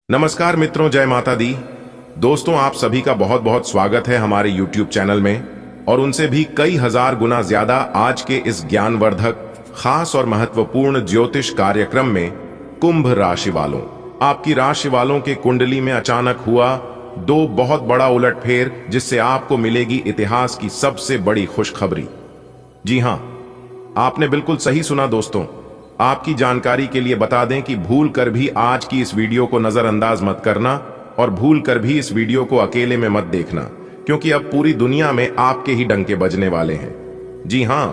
नमस्कार मित्रों, जय माता दी। दोस्तों, आप सभी का बहुत बहुत स्वागत है हमारे YouTube चैनल में और उनसे भी कई हजार गुना ज्यादा आज के इस ज्ञानवर्धक, खास और महत्वपूर्ण ज्योतिष कार्यक्रम में। कुंभ राशि वालों, आपकी राशि वालों के कुंडली में अचानक हुआ दो बहुत बड़ा उलटफेर, जिससे आपको मिलेगी इतिहास की सबसे बड़ी खुशखबरी। जी हां, आपने बिल्कुल सही सुना दोस्तों। आपकी जानकारी के लिए बता दें कि भूल कर भी आज की इस वीडियो को नजरअंदाज मत करना और भूल कर भी इस वीडियो को अकेले में मत देखना, क्योंकि अब पूरी दुनिया में आपके ही डंके बजने वाले हैं। जी हां,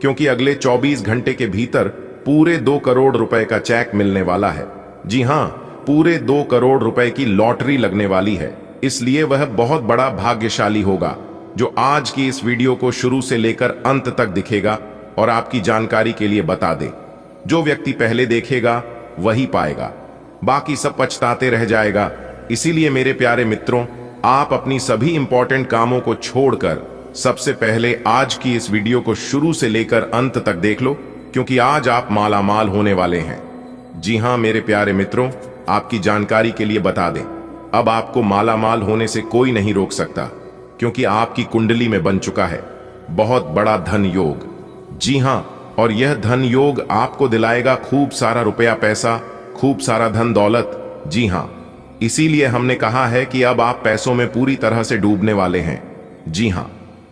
क्योंकि अगले 24 घंटे के भीतर पूरे 2 करोड़ रुपए का चेक मिलने वाला है। जी हां, पूरे 2 करोड़ रुपए की लॉटरी लगने वाली है। इसलिए वह बहुत बड़ा भाग्यशाली होगा जो आज की इस वीडियो को शुरू से लेकर अंत तक दिखेगा और आपकी जानकारी के लिए बता दे। जो व्यक्ति पहले देखेगा वही पाएगा, बाकी सब पछताते रह जाएगा। इसीलिए मेरे प्यारे मित्रों, आप अपनी सभी इंपॉर्टेंट कामों को छोड़कर सबसे पहले आज की इस वीडियो को शुरू से लेकर अंत तक देख लो, क्योंकि आज आप मालामाल होने वाले हैं। जी हां मेरे प्यारे मित्रों, आपकी जानकारी के लिए बता दें, अब आपको मालामाल होने से कोई नहीं रोक सकता, क्योंकि आपकी कुंडली में बन चुका है बहुत बड़ा धन योग। जी हां, और यह धन योग आपको दिलाएगा खूब सारा रुपया पैसा, खूब सारा धन दौलत। जी हां, इसीलिए हमने कहा है कि अब आप पैसों में पूरी तरह से डूबने वाले हैं। जी हां,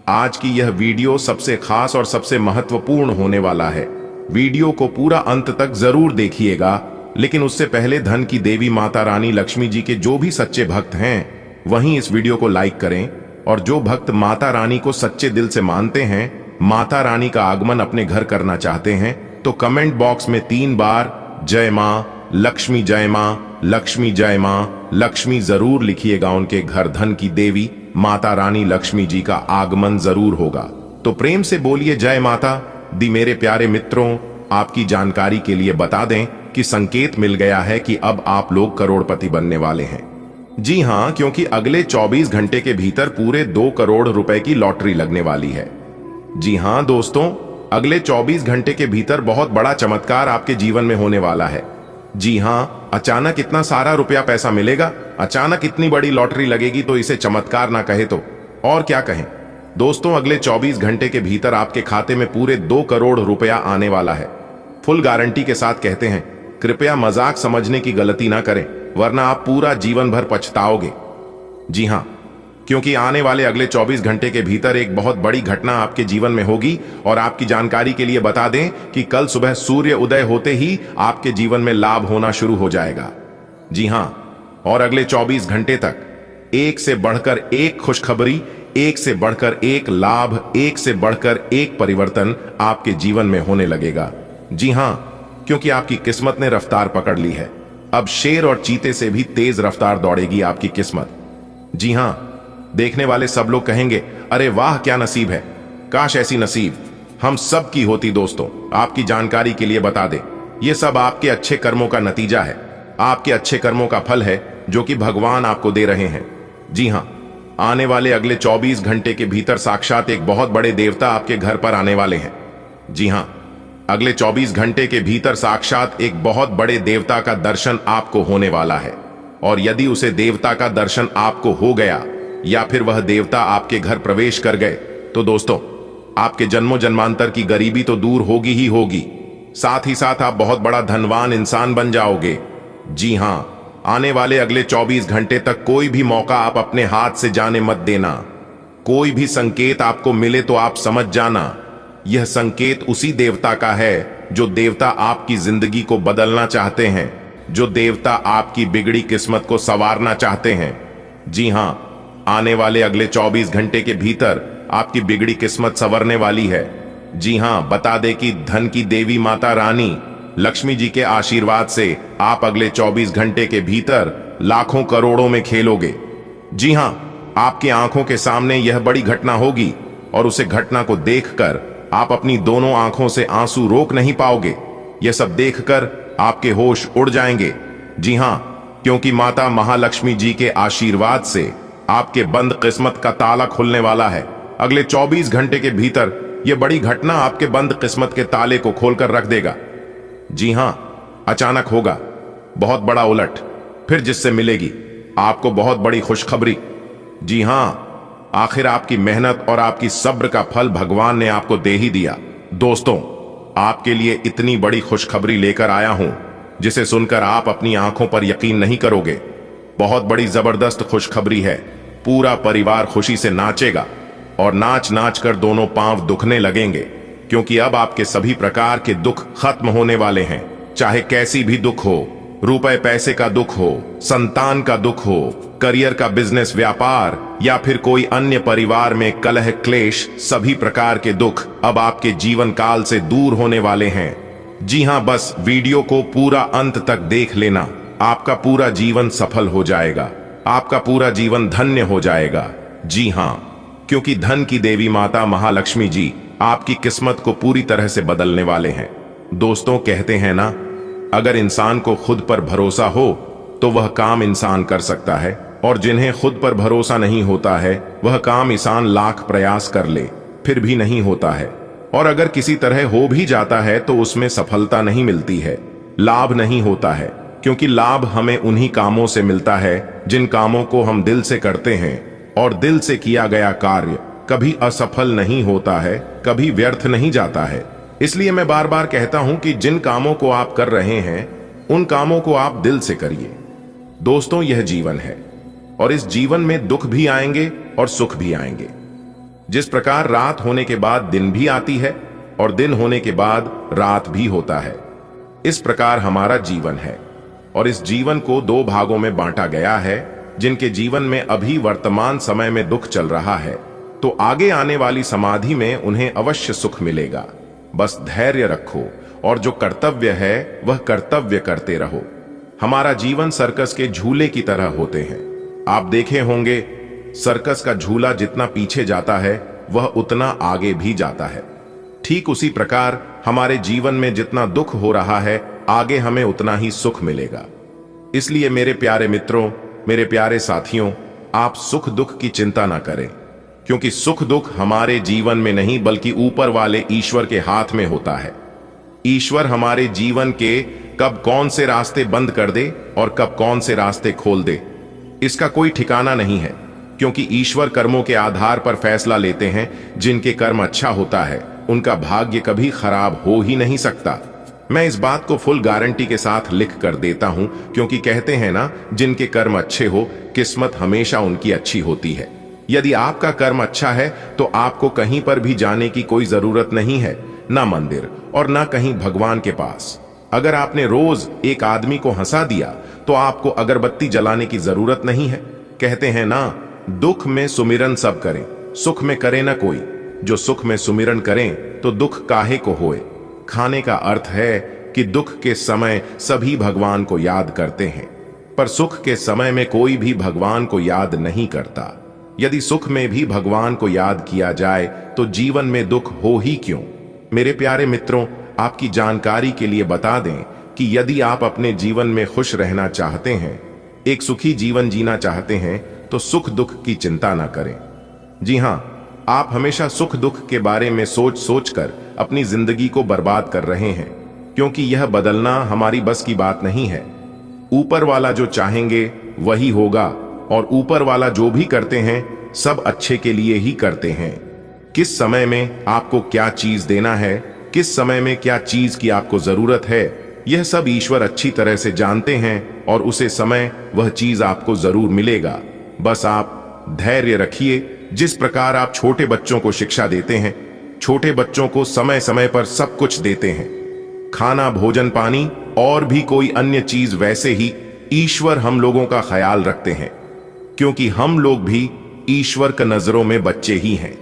आज की यह वीडियो सबसे खास और सबसे महत्वपूर्ण होने वाला है। वीडियो को पूरा अंत तक जरूर देखिएगा, लेकिन उससे पहले धन की देवी माता रानी लक्ष्मी जी के जो भी सच्चे भक्त हैं, वहीं इस वीडियो को लाइक करें। और जो भक्त माता रानी को सच्चे दिल से मानते हैं, माता रानी का आगमन अपने घर करना चाहते हैं, तो कमेंट बॉक्स में 3 बार जय मां लक्ष्मी, जय मां लक्ष्मी, जय मां लक्ष्मी जरूर लिखिएगा। उनके घर धन की देवी माता रानी लक्ष्मी जी का आगमन जरूर होगा। तो प्रेम से बोलिए जय माता दी। मेरे प्यारे मित्रों, आपकी जानकारी के लिए बता दें कि संकेत मिल गया है कि अब आप लोग करोड़पति बनने वाले हैं। जी हां, क्योंकि अगले 24 घंटे के भीतर पूरे 2 करोड़ रुपए की लॉटरी लगने वाली है। जी हां दोस्तों, अगले 24 घंटे के भीतर बहुत बड़ा चमत्कार आपके जीवन में होने वाला है। जी हां, अचानक इतना सारा रुपया पैसा मिलेगा, अचानक इतनी बड़ी लॉटरी लगेगी, तो इसे चमत्कार ना कहे तो और क्या कहें। दोस्तों, अगले 24 घंटे के भीतर आपके खाते में पूरे 2 करोड़ रुपया आने वाला है। फुल गारंटी के साथ कहते हैं। कृपया मजाक समझने की गलती ना करें, वरना आप पूरा जीवन भर पछताओगे। जी हां, क्योंकि आने वाले अगले 24 घंटे के भीतर एक बहुत बड़ी घटना आपके जीवन में होगी। और आपकी जानकारी के लिए बता दें कि कल सुबह सूर्य उदय होते ही आपके जीवन में लाभ होना शुरू हो जाएगा। जी हां, और अगले 24 घंटे तक एक से बढ़कर एक खुशखबरी, एक से बढ़कर एक लाभ, एक से बढ़कर एक परिवर्तन आपके जीवन में होने लगेगा। जी हां, क्योंकि आपकी किस्मत ने रफ्तार पकड़ ली है। अब शेर और चीते से भी तेज रफ्तार दौड़ेगी आपकी किस्मत। जी हां, देखने वाले सब लोग कहेंगे, अरे वाह क्या नसीब है, काश ऐसी नसीब हम सब की होती। दोस्तों, आपकी जानकारी के लिए बता दें, यह सब आपके अच्छे कर्मों का नतीजा है, आपके अच्छे कर्मों का फल है जो कि भगवान आपको दे रहे हैं। जी हां, आने वाले अगले 24 घंटे के भीतर साक्षात एक बहुत बड़े देवता आपके घर पर आने वाले हैं। जी हां, अगले 24 घंटे के भीतर साक्षात एक बहुत बड़े देवता का दर्शन आपको होने वाला है। और यदि उसे देवता का दर्शन आपको हो गया या फिर वह देवता आपके घर प्रवेश कर गए, तो दोस्तों, आपके जन्मों जन्मांतर की गरीबी तो दूर होगी ही होगी, साथ ही साथ आप बहुत बड़ा धनवान इंसान बन जाओगे। जी हां, आने वाले अगले 24 घंटे तक कोई भी मौका आप अपने हाथ से जाने मत देना। कोई भी संकेत आपको मिले तो आप समझ जाना, यह संकेत उसी देवता का है जो देवता आपकी जिंदगी को बदलना चाहते हैं, जो देवता आपकी बिगड़ी किस्मत को संवारना चाहते हैं। जी हां, आने वाले अगले 24 घंटे के भीतर आपकी बिगड़ी किस्मत संवरने वाली है। जी हां, बता दे कि धन की देवी माता रानी लक्ष्मी जी के आशीर्वाद से आप अगले 24 घंटे के भीतर लाखों करोड़ों में खेलोगे। जी हां, आपकी आंखों के सामने यह बड़ी घटना होगी और उसे घटना को देखकर आप अपनी दोनों आंखों से आंसू रोक नहीं पाओगे। यह सब देखकर आपके होश उड़ जाएंगे। जी हां, क्योंकि माता महालक्ष्मी जी के आशीर्वाद से आपके बंद किस्मत का ताला खुलने वाला है। अगले 24 घंटे के भीतर यह बड़ी घटना आपके बंद किस्मत के ताले को खोलकर रख देगा। जी हां, अचानक होगा बहुत बड़ा उलट, फिर जिससे मिलेगी आपको बहुत बड़ी खुशखबरी। जी हां, आखिर आपकी मेहनत और आपकी सब्र का फल भगवान ने आपको दे ही दिया। दोस्तों, आपके लिए इतनी बड़ी खुशखबरी लेकर आया हूं जिसे सुनकर आप अपनी आंखों पर यकीन नहीं करोगे। बहुत बड़ी जबरदस्त खुशखबरी है। पूरा परिवार खुशी से नाचेगा और नाच नाच कर दोनों पांव दुखने लगेंगे, क्योंकि अब आपके सभी प्रकार के दुख खत्म होने वाले हैं। चाहे कैसी भी दुख हो, रुपए पैसे का दुख हो, संतान का दुख हो, करियर का, बिजनेस, व्यापार या फिर कोई अन्य परिवार में कलह क्लेश, सभी प्रकार के दुख अब आपके जीवन काल से दूर होने वाले हैं। जी हां, बस वीडियो को पूरा अंत तक देख लेना। आपका पूरा जीवन सफल हो जाएगा, आपका पूरा जीवन धन्य हो जाएगा। जी हां, क्योंकि धन की देवी माता महालक्ष्मी जी आपकी किस्मत को पूरी तरह से बदलने वाले हैं। दोस्तों, कहते हैं ना, अगर इंसान को खुद पर भरोसा हो तो वह काम इंसान कर सकता है, और जिन्हें खुद पर भरोसा नहीं होता है वह काम इंसान लाख प्रयास कर ले फिर भी नहीं होता है। और अगर किसी तरह हो भी जाता है तो उसमें सफलता नहीं मिलती है, लाभ नहीं होता है, क्योंकि लाभ हमें उन्हीं कामों से मिलता है जिन कामों को हम दिल से करते हैं। और दिल से किया गया कार्य कभी असफल नहीं होता है, कभी व्यर्थ नहीं जाता है। इसलिए मैं बार बार कहता हूं कि जिन कामों को आप कर रहे हैं उन कामों को आप दिल से करिए। दोस्तों, यह जीवन है और इस जीवन में दुख भी आएंगे और सुख भी आएंगे। जिस प्रकार रात होने के बाद दिन भी आती है और दिन होने के बाद रात भी होता है, इस प्रकार हमारा जीवन है। और इस जीवन को दो भागों में बांटा गया है। जिनके जीवन में अभी वर्तमान समय में दुख चल रहा है, तो आगे आने वाली समाधि में उन्हें अवश्य सुख मिलेगा। बस धैर्य रखो और जो कर्तव्य है वह कर्तव्य करते रहो। हमारा जीवन सर्कस के झूले की तरह होते हैं। आप देखे होंगे, सर्कस का झूला जितना पीछे जाता है वह उतना आगे भी जाता है। ठीक उसी प्रकार हमारे जीवन में जितना दुख हो रहा है, आगे हमें उतना ही सुख मिलेगा। इसलिए मेरे प्यारे मित्रों, मेरे प्यारे साथियों, आप सुख दुख की चिंता ना करें, क्योंकि सुख दुख हमारे जीवन में नहीं बल्कि ऊपर वाले ईश्वर के हाथ में होता है। ईश्वर हमारे जीवन के कब कौन से रास्ते बंद कर दे और कब कौन से रास्ते खोल दे, इसका कोई ठिकाना नहीं है, क्योंकि ईश्वर कर्मों के आधार पर फैसला लेते हैं। जिनके कर्म अच्छा होता है उनका भाग्य कभी खराब हो ही नहीं सकता। मैं इस बात को फुल गारंटी के साथ लिख कर देता हूं, क्योंकि कहते हैं ना, जिनके कर्म अच्छे हो किस्मत हमेशा उनकी अच्छी होती है। यदि आपका कर्म अच्छा है तो आपको कहीं पर भी जाने की कोई जरूरत नहीं है, ना मंदिर और ना कहीं भगवान के पास। अगर आपने रोज एक आदमी को हंसा दिया तो आपको अगरबत्ती जलाने की जरूरत नहीं है। कहते हैं ना, दुख में सुमिरन सब करें, सुख में करे ना कोई। जो सुख में सुमिरन करें तो दुख काहे को होए। खाने का अर्थ है कि दुख के समय सभी भगवान को याद करते हैं, पर सुख के समय में कोई भी भगवान को याद नहीं करता। यदि सुख में भी भगवान को याद किया जाए तो जीवन में दुख हो ही क्यों। मेरे प्यारे मित्रों, आपकी जानकारी के लिए बता दें कि यदि आप अपने जीवन में खुश रहना चाहते हैं, एक सुखी जीवन जीना चाहते हैं, तो सुख दुख की चिंता ना करें। जी हां, आप हमेशा सुख दुख के बारे में सोच सोच कर अपनी जिंदगी को बर्बाद कर रहे हैं, क्योंकि यह बदलना हमारी बस की बात नहीं है। ऊपर वाला जो चाहेंगे वही होगा, और ऊपर वाला जो भी करते हैं सब अच्छे के लिए ही करते हैं। किस समय में आपको क्या चीज देना है, किस समय में क्या चीज की आपको जरूरत है, यह सब ईश्वर अच्छी तरह से जानते हैं, और उसे समय वह चीज आपको जरूर मिलेगा। बस आप धैर्य रखिए। जिस प्रकार आप छोटे बच्चों को शिक्षा देते हैं, छोटे बच्चों को समय समय पर सब कुछ देते हैं, खाना, भोजन, पानी और भी कोई अन्य चीज, वैसे ही ईश्वर हम लोगों का ख्याल रखते हैं, क्योंकि हम लोग भी ईश्वर की नजरों में बच्चे ही हैं।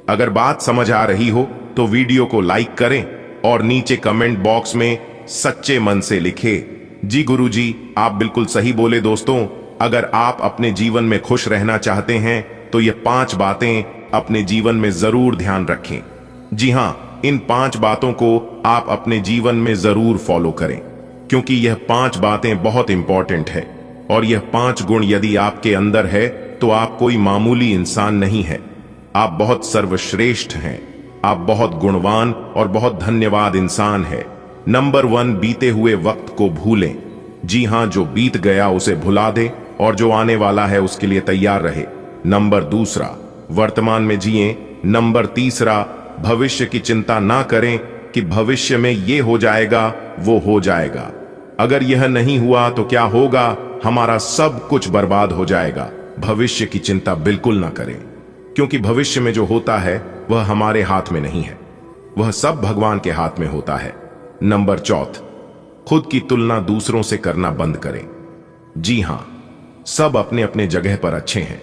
अगर बात समझ आ रही हो तो वीडियो को लाइक करें और नीचे कमेंट बॉक्स में सच्चे मन से लिखें, जी गुरुजी आप बिल्कुल सही बोले। दोस्तों, अगर आप अपने जीवन में खुश रहना चाहते हैं तो ये 5 बातें अपने जीवन में जरूर ध्यान रखें। जी हां, इन 5 बातों को आप अपने जीवन में जरूर फॉलो करें, क्योंकि यह 5 बातें बहुत इंपॉर्टेंट है। और यह 5 गुण यदि आपके अंदर है तो आप कोई मामूली इंसान नहीं है, आप बहुत सर्वश्रेष्ठ हैं, आप बहुत गुणवान और बहुत धन्यवाद इंसान है। नंबर 1, बीते हुए वक्त को भूलें। जी हां, जो बीत गया उसे भुला दे और जो आने वाला है उसके लिए तैयार रहे। नंबर दूसरा, वर्तमान में जिए। नंबर तीसरा, भविष्य की चिंता ना करें कि भविष्य में ये हो जाएगा वो हो जाएगा। अगर यह नहीं हुआ तो क्या होगा, हमारा सब कुछ बर्बाद हो जाएगा। भविष्य की चिंता बिल्कुल ना करें, क्योंकि भविष्य में जो होता है वह हमारे हाथ में नहीं है, वह सब भगवान के हाथ में होता है। नंबर चौथ, खुद की तुलना दूसरों से करना बंद करें। जी हां, सब अपने अपने जगह पर अच्छे हैं।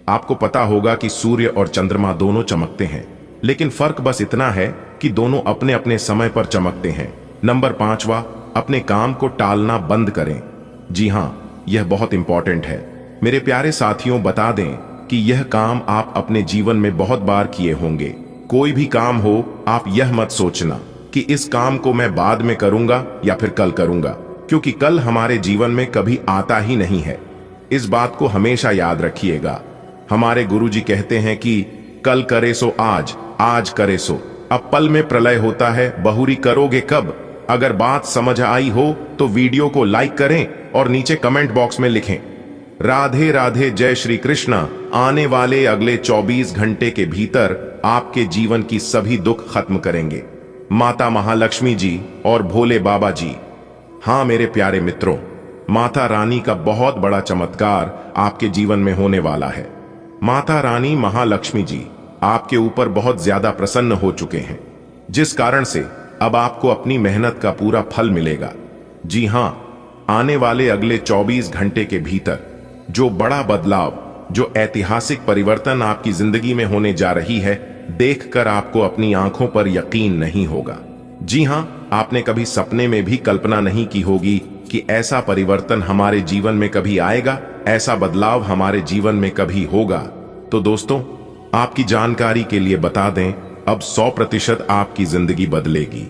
आपको पता होगा कि सूर्य और चंद्रमा दोनों चमकते हैं, लेकिन फर्क बस इतना है कि दोनों अपने अपने समय पर चमकते हैं। नंबर पांचवा, अपने काम को टालना बंद करें। जी हां, यह बहुत इंपॉर्टेंट है। मेरे प्यारे साथियों, बता दें कि यह काम आप अपने जीवन में बहुत बार किए होंगे। कोई भी काम हो, आप यह मत सोचना कि इस काम को मैं बाद में करूंगा या फिर कल करूंगा, क्योंकि कल हमारे जीवन में कभी आता ही नहीं है। इस बात को हमेशा याद रखिएगा। हमारे गुरुजी कहते हैं कि कल करे सो आज, आज करे सो अब। पल में प्रलय होता है, बहुरी करोगे कब। अगर बात समझ आई हो तो वीडियो को लाइक करें और नीचे कमेंट बॉक्स में लिखें राधे राधे, जय श्री कृष्णा। आने वाले अगले 24 घंटे के भीतर आपके जीवन की सभी दुख खत्म करेंगे माता महालक्ष्मी जी और भोले बाबा जी। हां मेरे प्यारे मित्रों, माता रानी का बहुत बड़ा चमत्कार आपके जीवन में होने वाला है। माता रानी महालक्ष्मी जी आपके ऊपर बहुत ज्यादा प्रसन्न हो चुके हैं, जिस कारण से अब आपको अपनी मेहनत का पूरा फल मिलेगा। जी हां, आने वाले अगले 24 घंटे के भीतर जो बड़ा बदलाव, जो ऐतिहासिक परिवर्तन आपकी जिंदगी में होने जा रही है, देखकर आपको अपनी आंखों पर यकीन नहीं होगा। जी हां, आपने कभी सपने में भी कल्पना नहीं की होगी कि ऐसा परिवर्तन हमारे जीवन में कभी आएगा, ऐसा बदलाव हमारे जीवन में कभी होगा। तो दोस्तों, आपकी जानकारी के लिए बता दें, अब 100% आपकी जिंदगी बदलेगी।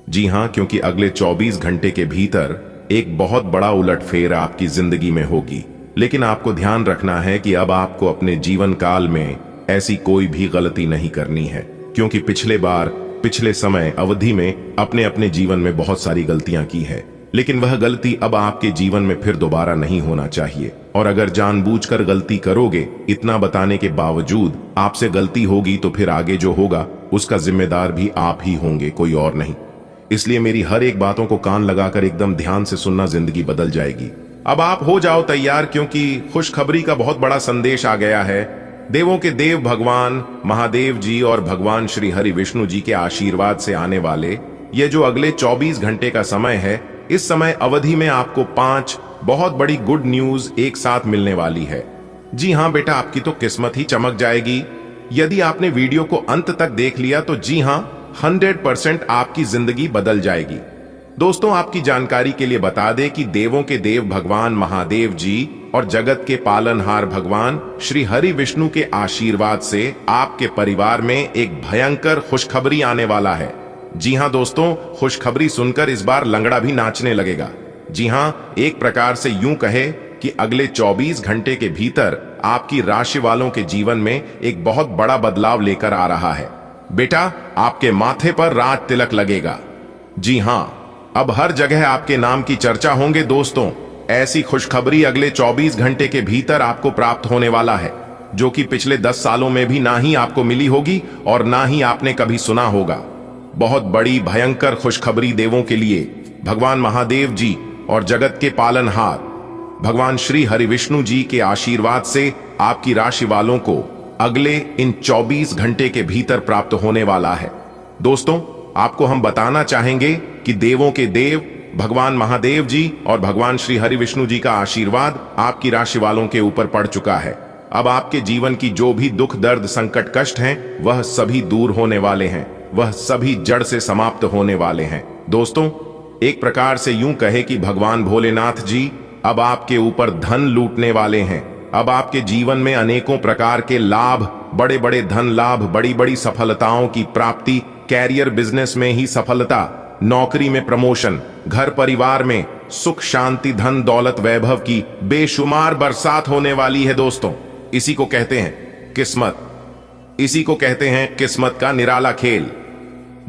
जी हां, क्योंकि अगले 24 घंटे के भीतर एक बहुत बड़ा उलटफेर आपकी जिंदगी में होगी। लेकिन आपको ध्यान रखना है कि अब आपको अपने जीवन काल में ऐसी कोई भी गलती नहीं करनी है, क्योंकि पिछले समय अवधि में अपने अपने जीवन में बहुत सारी गलतियां की है, लेकिन वह गलती अब आपके जीवन में फिर दोबारा नहीं होना चाहिए। और अगर जानबूझकर गलती करोगे, इतना बताने के बावजूद आपसे गलती होगी, तो फिर आगे जो होगा उसका जिम्मेदार भी आप ही होंगे, कोई और नहीं। इसलिए मेरी हर एक बातों को कान लगाकर एकदम ध्यान से सुनना, जिंदगी बदल जाएगी। अब आप हो जाओ तैयार, क्योंकि खुशखबरी का बहुत बड़ा संदेश आ गया है। देवों के देव भगवान महादेव जी और भगवान श्री हरि विष्णु जी के आशीर्वाद से आने वाले ये जो अगले 24 घंटे का समय है, इस समय अवधि में आपको 5 बहुत बड़ी गुड न्यूज एक साथ मिलने वाली है। जी हां बेटा, आपकी तो किस्मत ही चमक जाएगी। यदि आपने वीडियो को अंत तक देख लिया तो जी हां, 100% आपकी जिंदगी बदल जाएगी। दोस्तों, आपकी जानकारी के लिए बता दें कि देवों के देव भगवान महादेव जी और जगत के पालनहार भगवान श्री हरि विष्णु के आशीर्वाद से आपके परिवार में एक भयंकर खुशखबरी आने वाला है। जी हां दोस्तों, खुशखबरी सुनकर इस बार लंगड़ा भी नाचने लगेगा। जी हां, एक प्रकार से यूं कहे कि अगले 24 घंटे के भीतर आपकी राशि वालों के जीवन में एक बहुत बड़ा बदलाव लेकर आ रहा है। बेटा, आपके माथे पर राज तिलक लगेगा। जी हां, अब हर जगह आपके नाम की चर्चा होंगे। दोस्तों, ऐसी खुशखबरी अगले 24 घंटे के भीतर आपको प्राप्त होने वाला है, जो कि पिछले 10 सालों में भी ना ही आपको मिली होगी और ना ही आपने कभी सुना होगा। बहुत बड़ी भयंकर खुशखबरी देवों के लिए भगवान महादेव जी और जगत के पालनहार भगवान श्री हरि विष्णु जी के आशीर्वाद से आपकी राशि वालों को अगले इन 24 घंटे के भीतर प्राप्त होने वाला है। दोस्तों, आपको हम बताना चाहेंगे कि देवों के देव भगवान महादेव जी और भगवान श्री हरि विष्णु जी का आशीर्वाद आपकी राशि वालों के ऊपर पड़ चुका है। अब आपके जीवन की जो भी दुख, दर्द, संकट, कष्ट हैं, वह सभी दूर होने वाले हैं, वह सभी जड़ से समाप्त होने वाले हैं। दोस्तों, एक प्रकार से यूं कहे कि भगवान भोलेनाथ जी अब आपके ऊपर धन लूटने वाले हैं। अब आपके जीवन में अनेकों प्रकार के लाभ, बड़े बड़े धन लाभ, बड़ी बड़ी सफलताओं की प्राप्ति, कैरियर बिजनेस में ही सफलता, नौकरी में प्रमोशन, घर परिवार में सुख शांति, धन दौलत, वैभव की बेशुमार बरसात होने वाली है। दोस्तों, इसी को कहते हैं किस्मत, इसी को कहते हैं किस्मत का निराला खेल।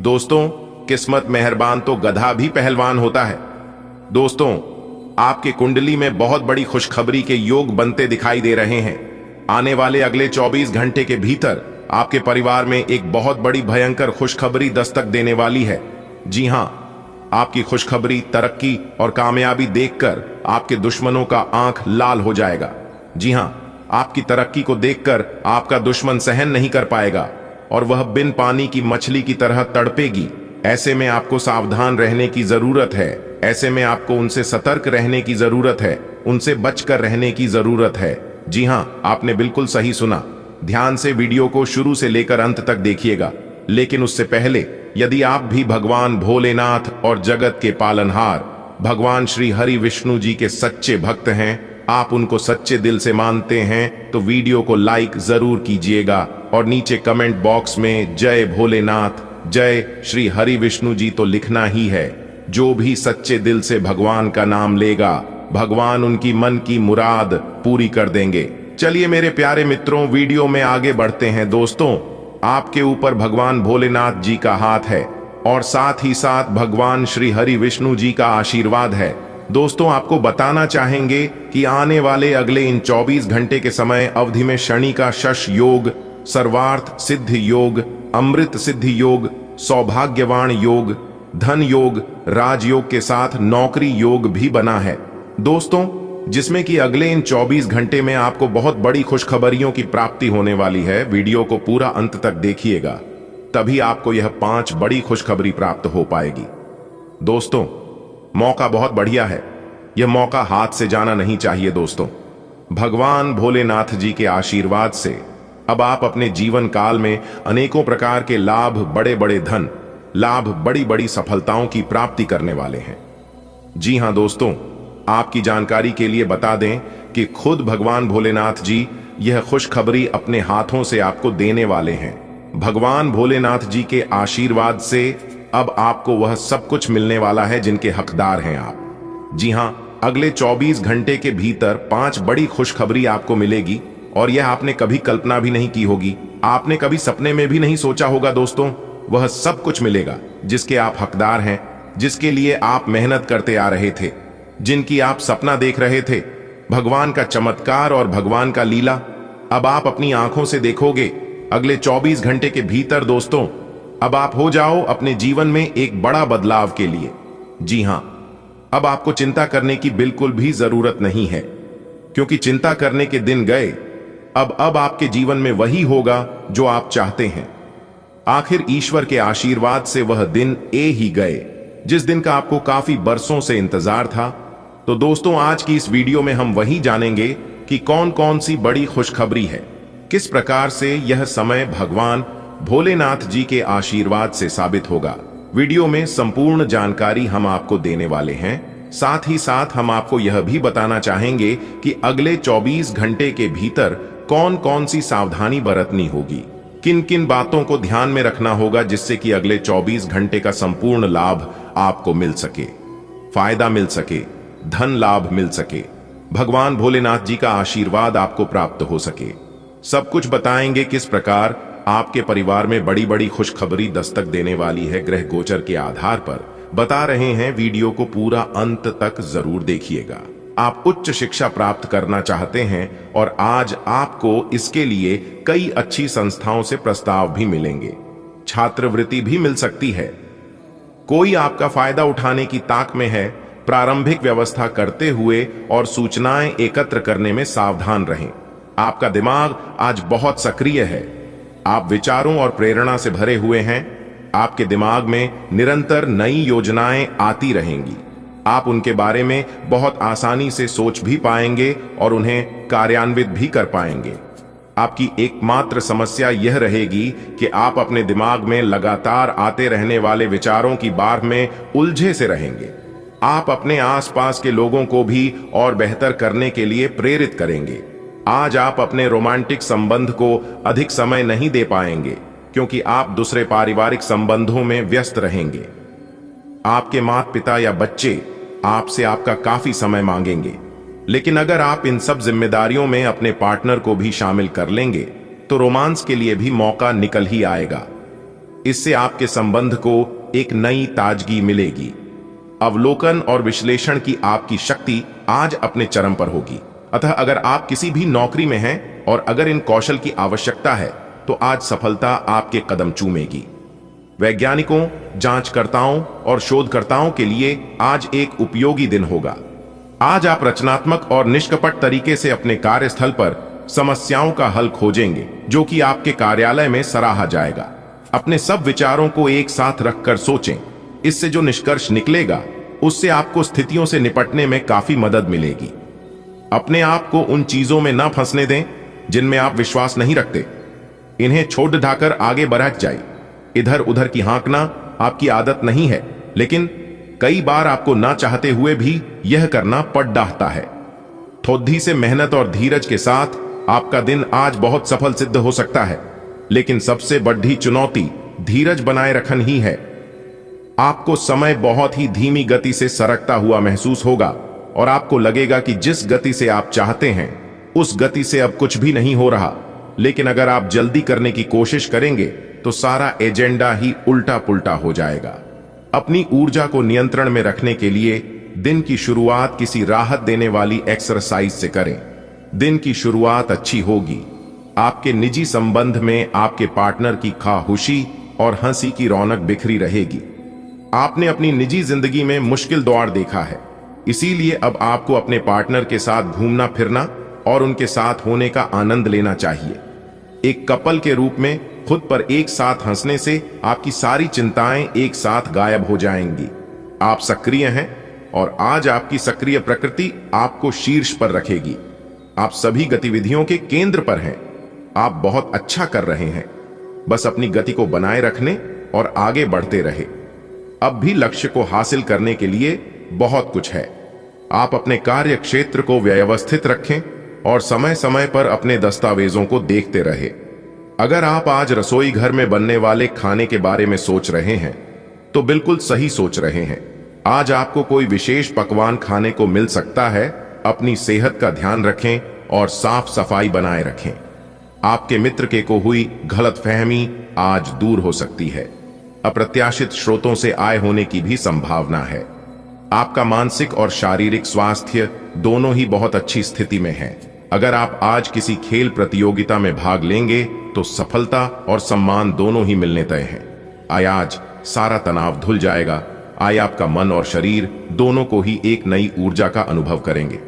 दोस्तों, किस्मत मेहरबान तो गधा भी पहलवान होता है। दोस्तों, आपके कुंडली में बहुत बड़ी खुशखबरी के योग बनते दिखाई दे रहे हैं। आने वाले अगले 24 घंटे के भीतर आपके परिवार में एक बहुत बड़ी भयंकर खुशखबरी दस्तक देने वाली है। जी हां, आपकी खुशखबरी, तरक्की और कामयाबी देखकर आपके दुश्मनों का आंख लाल हो जाएगा। जी हां, आपकी तरक्की को देखकर आपका दुश्मन सहन नहीं कर पाएगा और वह बिन पानी की मछली की तरह तड़पेगी। ऐसे में आपको सावधान रहने की जरूरत है। ऐसे में आपको उनसे सतर्क रहने की जरूरत है, उनसे बचकर रहने की जरूरत है। जी हां, आपने बिल्कुल सही सुना। ध्यान से वीडियो को शुरू से लेकर अंत तक देखिएगा। लेकिन उससे पहले यदि आप भी भगवान भोलेनाथ और जगत के पालनहार भगवान श्री हरि विष्णु जी के सच्चे भक्त हैं, आप उनको सच्चे दिल से मानते हैं, तो वीडियो को लाइक जरूर कीजिएगा और नीचे कमेंट बॉक्स में जय भोलेनाथ, जय श्री हरि विष्णु जी तो लिखना ही है। जो भी सच्चे दिल से भगवान का नाम लेगा, भगवान उनकी मन की मुराद पूरी कर देंगे। चलिए मेरे प्यारे मित्रों, वीडियो में आगे बढ़ते हैं। दोस्तों, आपके ऊपर भगवान भोलेनाथ जी का हाथ है और साथ ही साथ भगवान श्री हरि विष्णु जी का आशीर्वाद है। दोस्तों, आपको बताना चाहेंगे कि आने वाले अगले इन 24 घंटे के समय अवधि में शनि का शश योग, सर्वार्थ सिद्ध योग, अमृत सिद्धि योग, सौभाग्यवान योग, धन योग, राजयोग के साथ नौकरी योग भी बना है। दोस्तों, जिसमें कि अगले इन 24 घंटे में आपको बहुत बड़ी खुशखबरियों की प्राप्ति होने वाली है। वीडियो को पूरा अंत तक देखिएगा, तभी आपको यह 5 बड़ी खुशखबरी प्राप्त हो पाएगी। दोस्तों, मौका बहुत बढ़िया है, यह मौका हाथ से जाना नहीं चाहिए। दोस्तों, भगवान भोलेनाथ जी के आशीर्वाद से अब आप अपने जीवन काल में अनेकों प्रकार के लाभ, बड़े बड़े धन लाभ, बड़ी बड़ी सफलताओं की प्राप्ति करने वाले हैं। जी हां दोस्तों, आपकी जानकारी के लिए बता दें कि खुद भगवान भोलेनाथ जी यह खुशखबरी अपने हाथों से आपको देने वाले हैं। भगवान भोलेनाथ जी के आशीर्वाद से अब आपको वह सब कुछ मिलने वाला है जिनके हकदार हैं आप। जी हां, अगले 24 घंटे के भीतर 5 बड़ी खुशखबरी आपको मिलेगी और यह आपने कभी कल्पना भी नहीं की होगी, आपने कभी सपने में भी नहीं सोचा होगा। दोस्तों, वह सब कुछ मिलेगा जिसके आप हकदार हैं, जिसके लिए आप मेहनत करते आ रहे थे, जिनकी आप सपना देख रहे थे। भगवान का चमत्कार और भगवान का लीला अब आप अपनी आंखों से देखोगे अगले 24 घंटे के भीतर। दोस्तों, अब आप हो जाओ अपने जीवन में एक बड़ा बदलाव के लिए। जी हां, अब आपको चिंता करने की बिल्कुल भी जरूरत नहीं है, क्योंकि चिंता करने के दिन गए। अब आपके जीवन में वही होगा जो आप चाहते हैं। आखिर ईश्वर के आशीर्वाद से वह दिन ही गए जिस दिन का आपको काफी बरसों से इंतजार था। तो दोस्तों, आज की इस वीडियो में हम वही जानेंगे कि कौन कौन सी बड़ी खुशखबरी है, किस प्रकार से यह समय भगवान भोलेनाथ जी के आशीर्वाद से साबित होगा। वीडियो में संपूर्ण जानकारी हम आपको देने वाले हैं। साथ ही साथ हम आपको यह भी बताना चाहेंगे कि अगले 24 घंटे के भीतर कौन कौन सी सावधानी बरतनी होगी, किन किन बातों को ध्यान में रखना होगा, जिससे कि अगले 24 घंटे का संपूर्ण लाभ आपको मिल सके, फायदा मिल सके, धन लाभ मिल सके, भगवान भोलेनाथ जी का आशीर्वाद आपको प्राप्त हो सके। सब कुछ बताएंगे किस प्रकार आपके परिवार में बड़ी बड़ी खुशखबरी दस्तक देने वाली है। ग्रह गोचर के आधार पर बता रहे हैं, वीडियो को पूरा अंत तक जरूर देखिएगा। आप उच्च शिक्षा प्राप्त करना चाहते हैं और आज आपको इसके लिए कई अच्छी संस्थाओं से प्रस्ताव भी मिलेंगे, छात्रवृत्ति भी मिल सकती है। कोई आपका फायदा उठाने की ताक में है, प्रारंभिक व्यवस्था करते हुए और सूचनाएं एकत्र करने में सावधान रहें। आपका दिमाग आज बहुत सक्रिय है, आप विचारों और प्रेरणा से भरे हुए हैं। आपके दिमाग में निरंतर नई योजनाएं आती रहेंगी। आप उनके बारे में बहुत आसानी से सोच भी पाएंगे और उन्हें कार्यान्वित भी कर पाएंगे। आपकी एकमात्र समस्या यह रहेगी कि आप अपने दिमाग में लगातार आते रहने वाले विचारों की बाढ़ में उलझे से रहेंगे। आप अपने आसपास के लोगों को भी और बेहतर करने के लिए प्रेरित करेंगे। आज आप अपने रोमांटिक संबंध को अधिक समय नहीं दे पाएंगे, क्योंकि आप दूसरे पारिवारिक संबंधों में व्यस्त रहेंगे। आपके माता पिता या बच्चे आपसे आपका काफी समय मांगेंगे, लेकिन अगर आप इन सब जिम्मेदारियों में अपने पार्टनर को भी शामिल कर लेंगे तो रोमांस के लिए भी मौका निकल ही आएगा। इससे आपके संबंध को एक नई ताजगी मिलेगी। अवलोकन और विश्लेषण की आपकी शक्ति आज अपने चरम पर होगी। अतः अगर आप किसी भी नौकरी में हैं और अगर इन कौशल की आवश्यकता है तो आज सफलता आपके कदम चूमेगी। वैज्ञानिकों, जांचकर्ताओं और शोधकर्ताओं के लिए आज एक उपयोगी दिन होगा। आज आप रचनात्मक और निष्कपट तरीके से अपने कार्यस्थल पर समस्याओं का हल खोजेंगे, जो कि आपके कार्यालय में सराहा जाएगा। अपने सब विचारों को एक साथ रखकर सोचें। इससे जो निष्कर्ष निकलेगा उससे आपको स्थितियों से निपटने में काफी मदद मिलेगी। अपने आप को उन चीजों में न फंसने दें जिनमें आप विश्वास नहीं रखते। इन्हें छोड़ ढाकर आगे बढ़ जाए। इधर उधर की हाँकना आपकी आदत नहीं है, लेकिन कई बार आपको ना चाहते हुए भी यह करना पड़ डाहता है। थोड़ी से मेहनत और धीरज के साथ आपका दिन आज बहुत सफल सिद्ध हो सकता है, लेकिन सबसे बड़ी चुनौती धीरज बनाए रखना ही है। आपको समय बहुत ही धीमी गति से सरकता हुआ महसूस होगा और आपको लगेगा कि जिस गति से आप चाहते हैं उस गति से अब कुछ भी नहीं हो रहा। लेकिन अगर आप जल्दी करने की कोशिश करेंगे तो सारा एजेंडा ही उल्टा पुल्टा हो जाएगा। अपनी ऊर्जा को नियंत्रण में रखने के लिए दिन की शुरुआत किसी राहत देने वाली एक्सरसाइज से करें। दिन की शुरुआत अच्छी होगी। आपके निजी संबंध में आपके पार्टनर की खामोशी और हंसी की रौनक बिखरी रहेगी। आपने अपनी निजी जिंदगी में मुश्किल दौर देखा है, इसीलिए अब आपको अपने पार्टनर के साथ घूमना फिरना और उनके साथ होने का आनंद लेना चाहिए। एक कपल के रूप में खुद पर एक साथ हंसने से आपकी सारी चिंताएं एक साथ गायब हो जाएंगी। आप सक्रिय हैं और आज आपकी सक्रिय प्रकृति आपको शीर्ष पर रखेगी। आप सभी गतिविधियों के केंद्र पर हैं। आप बहुत अच्छा कर रहे हैं। बस अपनी गति को बनाए रखने और आगे बढ़ते रहे। अब भी लक्ष्य को हासिल करने के लिए बहुत कुछ है। आप अपने कार्य क्षेत्र को व्यवस्थित रखें और समय समय पर अपने दस्तावेजों को देखते रहे। अगर आप आज रसोई घर में बनने वाले खाने के बारे में सोच रहे हैं तो बिल्कुल सही सोच रहे हैं। आज आपको कोई विशेष पकवान खाने को मिल सकता है। अपनी सेहत का ध्यान रखें और साफ सफाई बनाए रखें। आपके मित्र के को हुई गलतफहमी आज दूर हो सकती है। अप्रत्याशित स्रोतों से आय होने की भी संभावना है। आपका मानसिक और शारीरिक स्वास्थ्य दोनों ही बहुत अच्छी स्थिति में है। अगर आप आज किसी खेल प्रतियोगिता में भाग लेंगे तो सफलता और सम्मान दोनों ही मिलने तय हैं। आज सारा तनाव धुल जाएगा। आपका मन और शरीर दोनों को ही एक नई ऊर्जा का अनुभव करेंगे।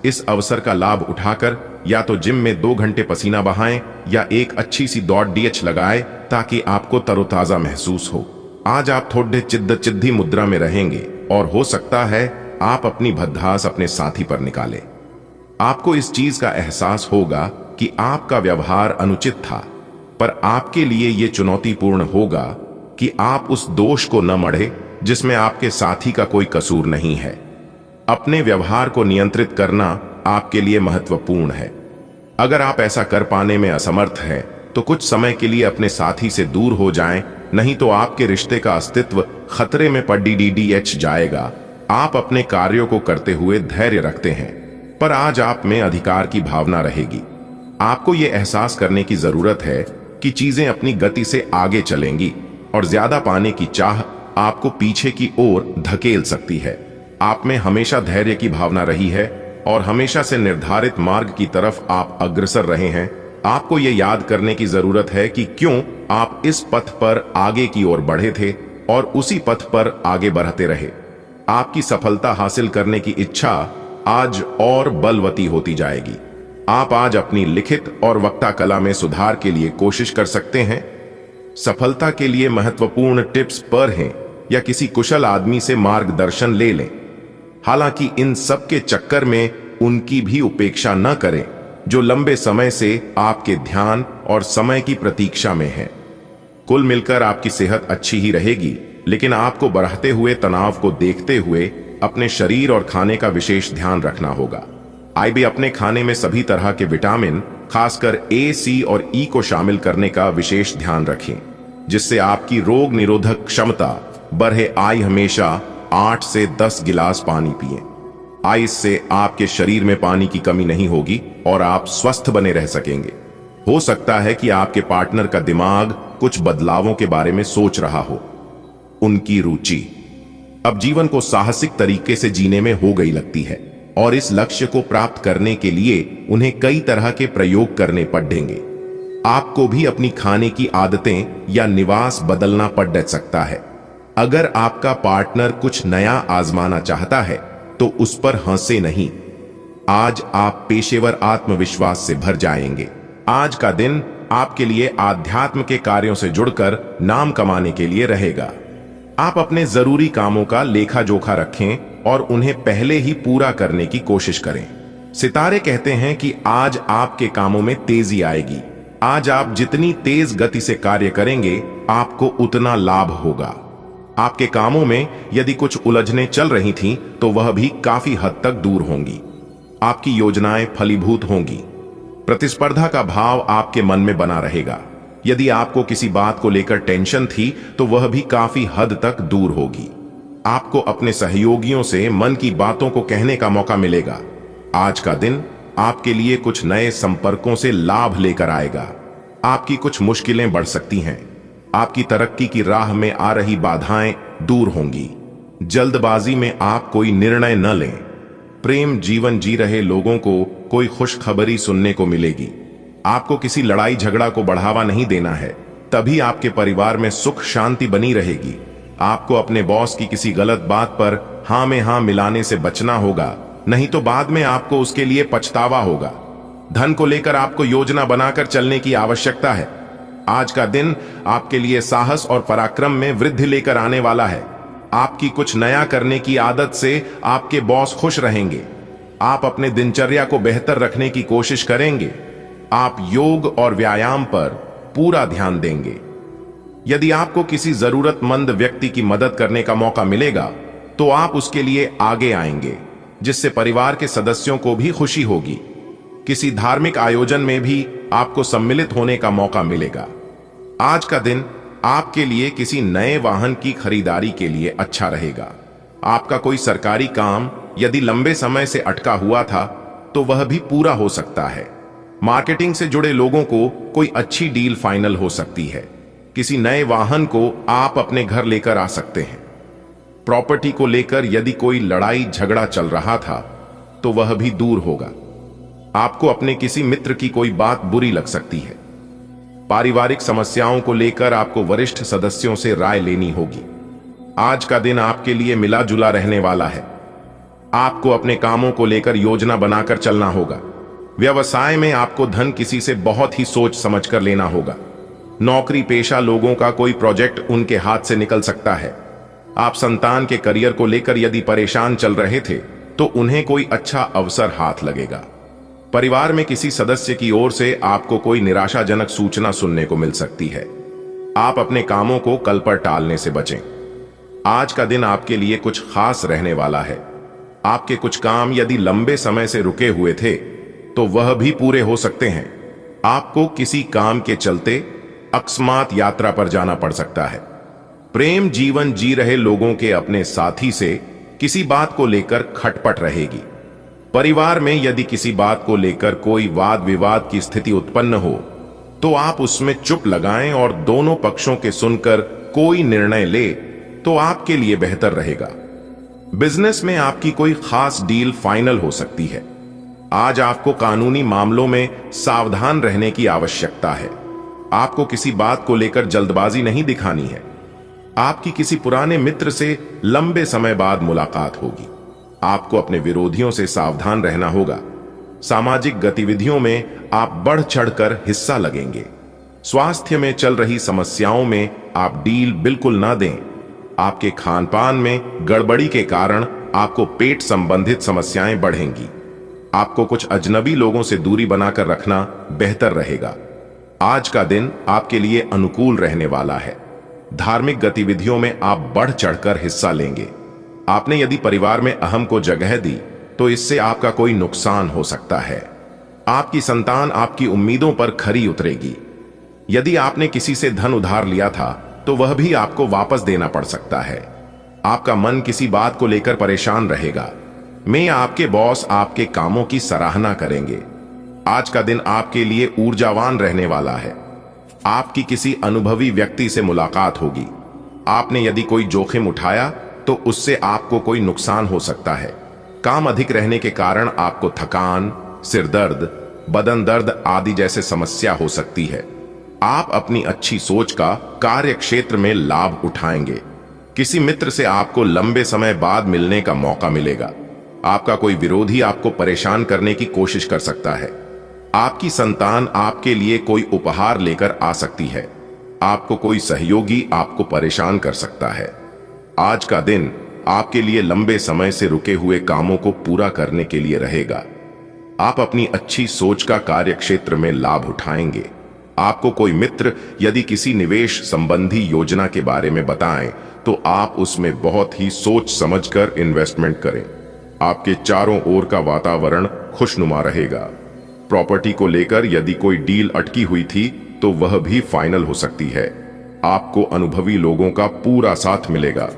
इस अवसर का लाभ उठाकर या तो जिम में 2 घंटे पसीना बहाएं या एक अच्छी सी दौड़ डीएच लगाएं ताकि आपको तरोताजा महसूस हो। आज आप थोड़े चिद्दी मुद्रा में रहेंगे और हो सकता है आप अपनी भद्दास अपने साथी पर निकाले। आपको इस चीज का एहसास होगा कि आपका व्यवहार अनुचित था, पर आपके लिए यह चुनौतीपूर्ण होगा कि आप उस दोष को न मढ़े जिसमें आपके साथी का कोई कसूर नहीं है। अपने व्यवहार को नियंत्रित करना आपके लिए महत्वपूर्ण है। अगर आप ऐसा कर पाने में असमर्थ हैं तो कुछ समय के लिए अपने साथी से दूर हो जाएं, नहीं तो आपके रिश्ते का अस्तित्व खतरे में पड़ जाएगा। आप अपने कार्यों को करते हुए धैर्य रखते हैं, पर आज आप में अधिकार की भावना रहेगी। आपको यह एहसास करने की जरूरत है कि चीजें अपनी गति से आगे चलेंगी और ज्यादा पाने की चाह आपको पीछे की ओर धकेल सकती है। आप में हमेशा धैर्य की भावना रही है और हमेशा से निर्धारित मार्ग की तरफ आप अग्रसर रहे हैं। आपको यह याद करने की जरूरत है कि क्यों आप इस पथ पर आगे की ओर बढ़े थे और उसी पथ पर आगे बढ़ते रहे। आपकी सफलता हासिल करने की इच्छा आज और बलवती होती जाएगी। आप आज अपनी लिखित और वक्ता कला में सुधार के लिए कोशिश कर सकते हैं। सफलता के लिए महत्वपूर्ण टिप्स पर हैं या किसी कुशल आदमी से मार्गदर्शन ले लें। हालांकि इन सब के चक्कर में उनकी भी उपेक्षा न करें जो लंबे समय से आपके ध्यान और समय की प्रतीक्षा में है। कुल मिलकर आपकी सेहत अच्छी ही रहेगी, लेकिन आपको बढ़ते हुए तनाव को देखते हुए अपने शरीर और खाने का विशेष ध्यान रखना होगा। भी अपने खाने में सभी तरह के विटामिन, खासकर ए, सी और ई को शामिल करने का विशेष ध्यान रखें, जिससे आपकी रोग निरोधक क्षमता बढ़े। हमेशा 8 से 10 गिलास पानी पिएं। इससे आपके शरीर में पानी की कमी नहीं होगी और आप स्वस्थ बने रह सकेंगे। हो सकता है कि आपके पार्टनर का दिमाग कुछ बदलावों के बारे में सोच रहा हो। उनकी रुचि अब जीवन को साहसिक तरीके से जीने में हो गई लगती है और इस लक्ष्य को प्राप्त करने के लिए उन्हें कई तरह के प्रयोग करने पड़ेंगे। आपको भी अपनी खाने की आदतें या निवास बदलना पड़ सकता है। अगर आपका पार्टनर कुछ नया आजमाना चाहता है तो उस पर हंसे नहीं। आज आप पेशेवर आत्मविश्वास से भर जाएंगे। आज का दिन आपके लिए आध्यात्म के कार्यों से जुड़कर नाम कमाने के लिए रहेगा। आप अपने जरूरी कामों का लेखा जोखा रखें और उन्हें पहले ही पूरा करने की कोशिश करें। सितारे कहते हैं कि आज आपके कामों में तेजी आएगी। आज आप जितनी तेज गति से कार्य करेंगे आपको उतना लाभ होगा। आपके कामों में यदि कुछ उलझनें चल रही थीं तो वह भी काफी हद तक दूर होंगी। आपकी योजनाएं फलीभूत होंगी। प्रतिस्पर्धा का भाव आपके मन में बना रहेगा। यदि आपको किसी बात को लेकर टेंशन थी तो वह भी काफी हद तक दूर होगी। आपको अपने सहयोगियों से मन की बातों को कहने का मौका मिलेगा। आज का दिन आपके लिए कुछ नए संपर्कों से लाभ लेकर आएगा। आपकी कुछ मुश्किलें बढ़ सकती हैं। आपकी तरक्की की राह में आ रही बाधाएं दूर होंगी। जल्दबाजी में आप कोई निर्णय न लें। प्रेम जीवन जी रहे लोगों को कोई खुशखबरी सुनने को मिलेगी। आपको किसी लड़ाई झगड़ा को बढ़ावा नहीं देना है, तभी आपके परिवार में सुख शांति बनी रहेगी। आपको अपने बॉस की किसी गलत बात पर हां में हां मिलाने से बचना होगा, नहीं तो बाद में आपको उसके लिए पछतावा होगा। धन को लेकर आपको योजना बनाकर चलने की आवश्यकता है। आज का दिन आपके लिए साहस और पराक्रम में वृद्धि लेकर आने वाला है। आपकी कुछ नया करने की आदत से आपके बॉस खुश रहेंगे। आप अपने दिनचर्या को बेहतर रखने की कोशिश करेंगे। आप योग और व्यायाम पर पूरा ध्यान देंगे। यदि आपको किसी जरूरतमंद व्यक्ति की मदद करने का मौका मिलेगा तो आप उसके लिए आगे आएंगे, जिससे परिवार के सदस्यों को भी खुशी होगी। किसी धार्मिक आयोजन में भी आपको सम्मिलित होने का मौका मिलेगा। आज का दिन आपके लिए किसी नए वाहन की खरीदारी के लिए अच्छा रहेगा। आपका कोई सरकारी काम यदि लंबे समय से अटका हुआ था तो वह भी पूरा हो सकता है। मार्केटिंग से जुड़े लोगों को कोई अच्छी डील फाइनल हो सकती है। किसी नए वाहन को आप अपने घर लेकर आ सकते हैं। प्रॉपर्टी को लेकर यदि कोई लड़ाई झगड़ा चल रहा था तो वह भी दूर होगा। आपको अपने किसी मित्र की कोई बात बुरी लग सकती है। पारिवारिक समस्याओं को लेकर आपको वरिष्ठ सदस्यों से राय लेनी होगी। आज का दिन आपके लिए मिला जुला रहने वाला है। आपको अपने कामों को लेकर योजना बनाकर चलना होगा। व्यवसाय में आपको धन किसी से बहुत ही सोच समझ कर लेना होगा। नौकरी पेशा लोगों का कोई प्रोजेक्ट उनके हाथ से निकल सकता है। आप संतान के करियर को लेकर यदि परेशान चल रहे थे तो उन्हें कोई अच्छा अवसर हाथ लगेगा। परिवार में किसी सदस्य की ओर से आपको कोई निराशाजनक सूचना सुनने को मिल सकती है। आप अपने कामों को कल पर टालने से बचें। आज का दिन आपके लिए कुछ खास रहने वाला है। आपके कुछ काम यदि लंबे समय से रुके हुए थे तो वह भी पूरे हो सकते हैं। आपको किसी काम के चलते अकस्मात यात्रा पर जाना पड़ सकता है। प्रेम जीवन जी रहे लोगों के अपने साथी से किसी बात को लेकर खटपट रहेगी। परिवार में यदि किसी बात को लेकर कोई वाद विवाद की स्थिति उत्पन्न हो तो आप उसमें चुप लगाएं और दोनों पक्षों के सुनकर कोई निर्णय ले तो आपके लिए बेहतर रहेगा। बिजनेस में आपकी कोई खास डील फाइनल हो सकती है। आज आपको कानूनी मामलों में सावधान रहने की आवश्यकता है। आपको किसी बात को लेकर जल्दबाजी नहीं दिखानी है। आपकी किसी पुराने मित्र से लंबे समय बाद मुलाकात होगी। आपको अपने विरोधियों से सावधान रहना होगा। सामाजिक गतिविधियों में आप बढ़ चढ़कर हिस्सा लगेंगे। स्वास्थ्य में चल रही समस्याओं में आप डील बिल्कुल ना दें। आपके खान पान में गड़बड़ी के कारण आपको पेट संबंधित समस्याएं बढ़ेंगी। आपको कुछ अजनबी लोगों से दूरी बनाकर रखना बेहतर रहेगा। आज का दिन आपके लिए अनुकूल रहने वाला है। धार्मिक गतिविधियों में आप बढ़ चढ़कर हिस्सा लेंगे। आपने यदि परिवार में अहम को जगह दी तो इससे आपका कोई नुकसान हो सकता है। आपकी संतान आपकी उम्मीदों पर खरी उतरेगी। यदि आपने किसी से धन उधार लिया था तो वह भी आपको वापस देना पड़ सकता है। आपका मन किसी बात को लेकर परेशान रहेगा। मैं आपके बॉस आपके कामों की सराहना करेंगे। आज का दिन आपके लिए ऊर्जावान रहने वाला है। आपकी किसी अनुभवी व्यक्ति से मुलाकात होगी। आपने यदि कोई जोखिम उठाया तो उससे आपको कोई नुकसान हो सकता है। काम अधिक रहने के कारण आपको थकान, सिर दर्द, बदन दर्द आदि जैसे समस्या हो सकती है। आप अपनी अच्छी सोच का कार्य क्षेत्र में लाभ उठाएंगे। किसी मित्र से आपको लंबे समय बाद मिलने का मौका मिलेगा। आपका कोई विरोधी आपको परेशान करने की कोशिश कर सकता है। आपकी संतान आपके लिए कोई उपहार लेकर आ सकती है। आपको कोई सहयोगी आपको परेशान कर सकता है। आज का दिन आपके लिए लंबे समय से रुके हुए कामों को पूरा करने के लिए रहेगा। आप अपनी अच्छी सोच का कार्य क्षेत्र में लाभ उठाएंगे। आपको कोई मित्र यदि किसी निवेश संबंधी योजना के बारे में बताएं तो आप उसमें बहुत ही सोच समझकर इन्वेस्टमेंट करें। आपके चारों ओर का वातावरण खुशनुमा रहेगा। प्रॉपर्टी को लेकर यदि कोई डील अटकी हुई थी तो वह भी फाइनल हो सकती है। आपको अनुभवी लोगों का पूरा साथ मिलेगा।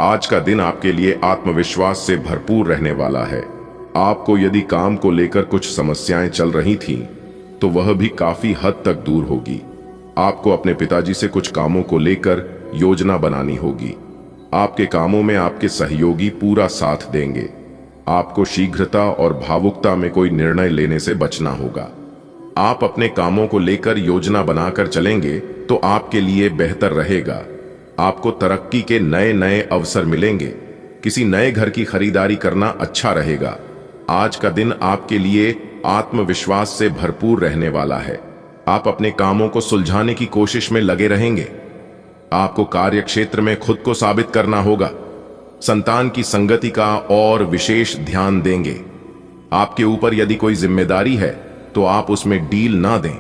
आज का दिन आपके लिए आत्मविश्वास से भरपूर रहने वाला है। आपको यदि काम को लेकर कुछ समस्याएं चल रही थीं, तो वह भी काफी हद तक दूर होगी। आपको अपने पिताजी से कुछ कामों को लेकर योजना बनानी होगी। आपके कामों में आपके सहयोगी पूरा साथ देंगे। आपको शीघ्रता और भावुकता में कोई निर्णय लेने से बचना होगा। आप अपने कामों को लेकर योजना बनाकर चलेंगे तो आपके लिए बेहतर रहेगा। आपको तरक्की के नए नए अवसर मिलेंगे। किसी नए घर की खरीदारी करना अच्छा रहेगा। आज का दिन आपके लिए आत्मविश्वास से भरपूर रहने वाला है। आप अपने कामों को सुलझाने की कोशिश में लगे रहेंगे। आपको कार्य क्षेत्र में खुद को साबित करना होगा। संतान की संगति का और विशेष ध्यान देंगे। आपके ऊपर यदि कोई जिम्मेदारी है तो आप उसमें डील ना दें।